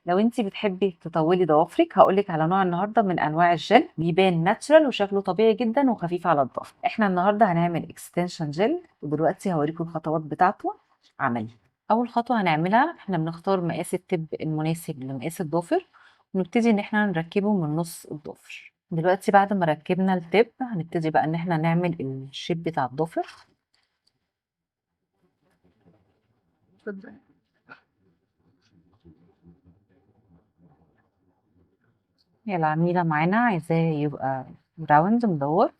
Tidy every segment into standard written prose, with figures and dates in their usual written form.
لو انتي بتحبي تطولي ضوافرك هقولك على نوع النهارده من انواع الجل بيبان ناتشرال وشكله طبيعي جدا وخفيف على الضفر. احنا النهارده هنعمل اكستنشن جل، ودلوقتي هوريكم الخطوات بتاعته عملي. اول خطوه هنعملها احنا بنختار مقاس التب المناسب لمقاس الضافر، ونبتدي ان احنا نركبه من نص الضافر. دلوقتي بعد ما ركبنا التب هنبتدي بقى ان احنا نعمل الشيب بتاع الضافر. هي العميله معانا عايزاه يبقى راوند مدور.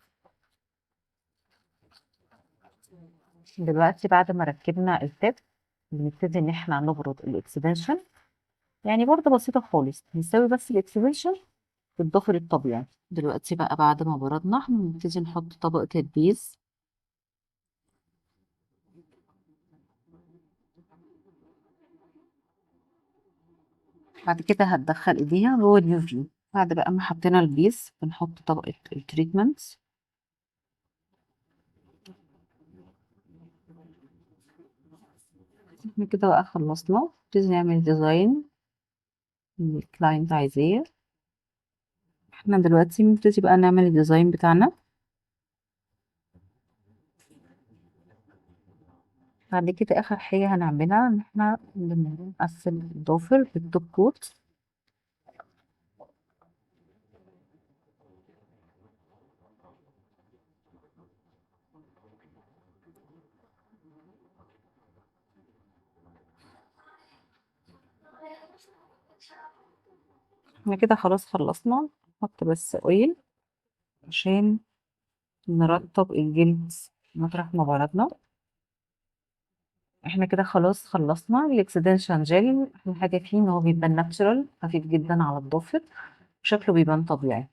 دلوقتي بعد ما ركبنا التب بنبتدي ان احنا نبرد الاكسبانشن، يعني برضه بسيطة خالص، نساوي بس الاكسبانشن بالضفر الطبيعي. دلوقتي بقى بعد ما بردنا هنبتدي نحط طبقة البيز. بعد كده هتدخل ايديها جوه اليو في. بعد بقى ما حطينا البيز بنحط طبقة التريتمنت. احنا كده بقى خلصنا، نبتدي نعمل ديزاين اللي الكلاينت عايزاه. احنا دلوقتي بنبتدي بقى نعمل الديزاين بتاعنا. بعد كده اخر حاجة هنعملها ان احنا بنقفل الضافر بالتوب كوت. احنا كده خلاص خلصنا، نحط بس اويل عشان نرطب الجلد مطرح ما بردنا. احنا كده خلاص خلصنا الاكسدنشن جel. احلى حاجة فيه ان هو بيبان ناتشرال، خفيف جدا على الضافر، شكله بيبان طبيعي.